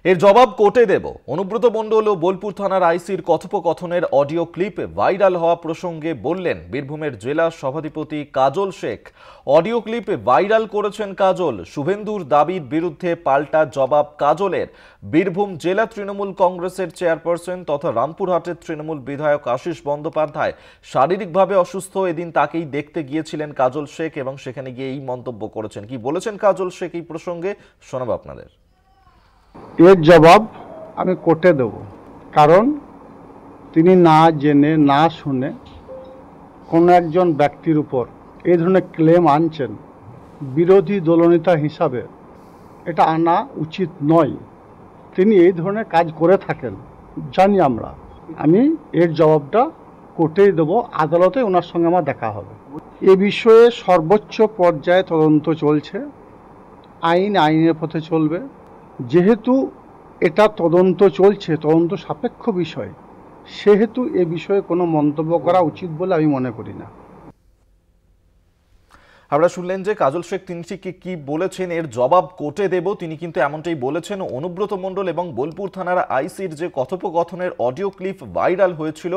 এর জবাব কোর্টে দেব। অনুব্রত মণ্ডল ও বোলপুর থানার আইসির কথোপকথনের অডিও ক্লিপ ভাইরাল হওয়া প্রসঙ্গে বললেন বীরভূমের জেলা সভাধিপতি Kajal Sheikh. Audio clip viral করেছেন কাজল। শুভেন্দুর দাবির বিরুদ্ধে পাল্টা জবাব কাজলের। বীরভূম জেলা তৃণমূল কংগ্রেসের চেয়ারপারসন তথা রামপুরহাটের তৃণমূল বিধায়ক আশিস বন্দ্যোপাধ্যায় শারীরিকভাবে অসুস্থ, এদিন তাকেই দেখতে গিয়েছিলেন কাজল শেখ এবং সেখানে গিয়ে এই মন্তব্য করেছেন। কি বলেছেন কাজল শেখ এই প্রসঙ্গে শোনাবো আপনাদের। এর জবাব আমি কোর্টে দেব, কারণ তিনি না জেনে না শুনে কোনো একজন ব্যক্তির উপর এই ধরনের ক্লেম আনছেন, বিরোধী দলনেতা হিসাবে এটা আনা উচিত নয়। তিনি এই ধরনের কাজ করে থাকেন জানি আমরা। আমি এর জবাবটা কোর্টেই দেবো, আদালতে ওনার সঙ্গে আমার দেখা হবে। এ বিষয়ে সর্বোচ্চ পর্যায়ে তদন্ত চলছে, আইনের পথে চলবে। যেহেতু এটা তদন্ত চলছে, তদন্ত সাপেক্ষ বিষয়, সেহেতু এ বিষয়ে কোনো মন্তব্য করা উচিত বলে আমি মনে করি না। আমরা শুনলেন যে কাজল শেখ তিনি ঠিক কি বলেছেন, এর জবাব কোর্টে দেব তিনি কিন্তু এমনটাই বলেছেন। অনুব্রত মণ্ডল এবং বোলপুর থানার আইসির যে কথোপকথনের অডিও ক্লিপ ভাইরাল হয়েছিল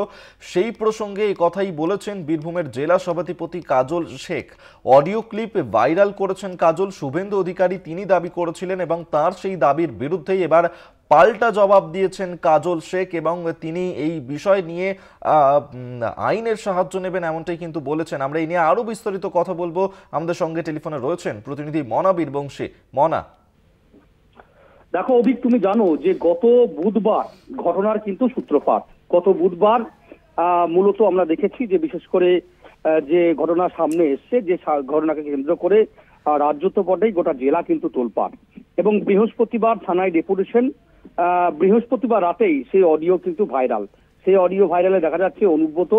সেই প্রসঙ্গে এই কথাই বলেছেন বীরভূমের জেলা সভাধিপতি Kajal Sheikh. Audio clip viral করেছেন কাজল। শুভেন্দু অধিকারী তিনি দাবি করেছিলেন এবং তার সেই দাবির বিরুদ্ধেই এবার পাল্টা জবাব দিয়েছেন কাজল শেখ এবং তিনি এই বিষয় নিয়ে আইনের সাহায্য নেবেন এমনটাই কিন্তু বলেছেন। আমরা এই নিয়ে আরো বিস্তারিত কথা বলবো। আমাদের সঙ্গে টেলিফোনে রয়েছেন প্রতিনিধি মনা বীরবংশী। মনা, দেখো অভিক, তুমি জানো যে গত বুধবার ঘটনার কিন্তু সূত্রপাত। গত বুধবার মূলত আমরা দেখেছি যে বিশেষ করে যে ঘটনা সামনে এসছে, যে ঘটনাকে কেন্দ্র করে রাজ্য পর্যায়ে গোটা জেলা কিন্তু তোলপাড় এবং বৃহস্পতিবার থানায় ডেপুটেশন। বৃহস্পতিবার রাতেই সেই অডিও কিন্তু ভাইরাল। সেই অডিও ভাইরালে দেখা যাচ্ছে অনুব্রত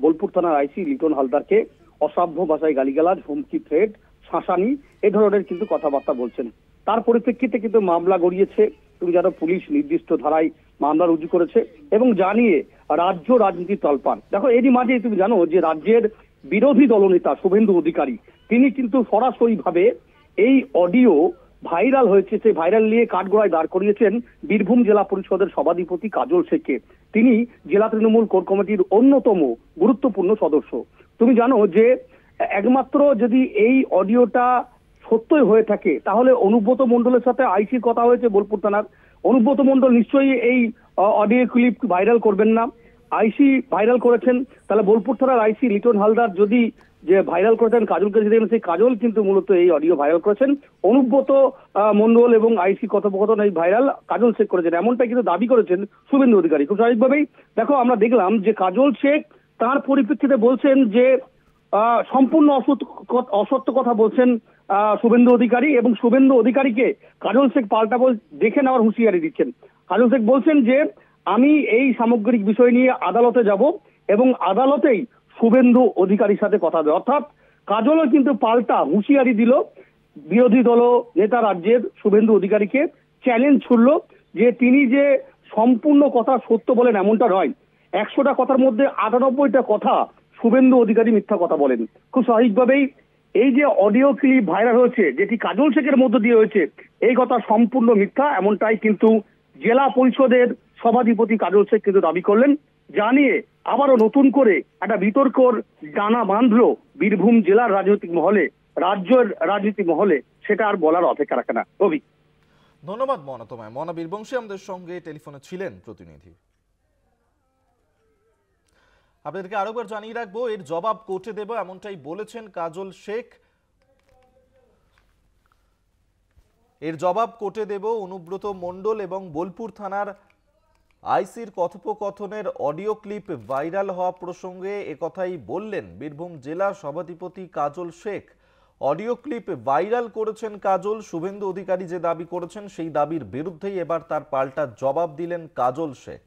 বোলপুর থানার আইসি লিটন হালদারকে অসভ্য ভাষায় গালিগালাজ, হুমকি, থ্রেট, শাসানি এ ধরনের কিন্তু কথাবার্তা বলছেন। তার পরিপ্রেক্ষিতে কিন্তু মামলা গড়িয়েছে। তুমি জানো পুলিশ নির্দিষ্ট ধারায় মামলা রুজু করেছে এবং জানিয়ে রাজ্য রাজনীতির তলপাড়। দেখো এরই মাঝে তুমি জানো যে রাজ্যের বিরোধী দলনেতা শুভেন্দু অধিকারী তিনি কিন্তু সরাসরি ভাবে এই অডিও ভাইরাল হয়েছে সেই ভাইরাল নিয়ে কাঠগড়ায় দাঁড় করিয়েছেন বীরভূম জেলা পরিষদের সভাধিপতি কাজল শেখকে। তিনি জেলা তৃণমূল কোর কমিটির অন্যতম গুরুত্বপূর্ণ সদস্য। তুমি জানো যে একমাত্র যদি এই অডিওটা সত্যই হয়ে থাকে তাহলে অনুব্রত মণ্ডলের সাথে আইসির কথা হয়েছে বোলপুর থানার। অনুব্রত মণ্ডল নিশ্চয়ই এই অডিও ক্লিপ ভাইরাল করবেন না। আইসি ভাইরাল করেছেন, তাহলে বোলপুর থানার আইসি লিটন হালদার যদি যে ভাইরাল করেছেন কাজলকে, যদি সেই কাজল কিন্তু মূলত এই অডিও ভাইরাল করেছেন। অনুব্রত মণ্ডল এবং আইসি কথোপকথন এই ভাইরাল কাজল শেখ করেছেন, এমনটাই কিন্তু দাবি করেছেন শুভেন্দু অধিকারী। খুব স্বাভাবিকভাবেই দেখো আমরা দেখলাম যে কাজল শেখ তার পরিপ্রেক্ষিতে বলছেন যে সম্পূর্ণ অসত্য কথা বলছেন শুভেন্দু অধিকারী এবং শুভেন্দু অধিকারীকে কাজল শেখ পাল্টা দেখে নেওয়ার হুঁশিয়ারি দিচ্ছেন। কাজল শেখ বলছেন যে আমি এই সামগ্রিক বিষয় নিয়ে আদালতে যাব এবং আদালতেই শুভেন্দু অধিকারীর সাথে কথা হবে। অর্থাৎ কাজলও কিন্তু পাল্টা হুঁশিয়ারি দিল বিরোধী দল নেতা রাজ্যের শুভেন্দু অধিকারীকে, চ্যালেঞ্জ ছুড়ল যে তিনি যে সম্পূর্ণ কথা সত্য বলেন এমনটা নয়। 100টা কথার মধ্যে 98টা কথা শুভেন্দু অধিকারী মিথ্যা কথা বলেন। খুব স্বাভাবিকভাবেই এই যে অডিও ক্লিপ ভাইরাল হয়েছে যেটি কাজল শেখের মধ্য দিয়ে হয়েছে, এই কথা সম্পূর্ণ মিথ্যা, এমনটাই কিন্তু জেলা পরিষদের সভাধিপতি কাজল শেখ কিন্তু দাবি করলেন। জানিয়ে আবারও নতুন করে একটা বিতর্কর ডানা বাঁধলো বীরভূম জেলার রাজনৈতিক মহলে, রাজ্যের রাজনীতি মহলে, সেটা আর বলার অপেক্ষা রাখে না। রবি, ধন্যবাদ মনা তোমায়। মনা বীরবংশী আমাদের সঙ্গে টেলিফোনে ছিলেন প্রতিনিধি। আপনাদেরকে আরেকবার জানিয়ে রাখবো এর জবাব কোর্টে দেব এমনটাই বলেছেন কাজল শেখ। এর জবাব কোর্টে দেব। অনুব্রত মণ্ডল এবং বোলপুর থানার আইসির কথোপকথনের অডিও ক্লিপ ভাইরাল হওয়া প্রসঙ্গে একথাই বললেন বীরভূম জেলা সভাধিপতি Kajal Sheikh. Audio clip viral করেছেন কাজল। শুভেন্দু অধিকারী যে দাবি করেছেন সেই দাবির বিরুদ্ধেই এবার তার পাল্টা জবাব দিলেন কাজল শেখ।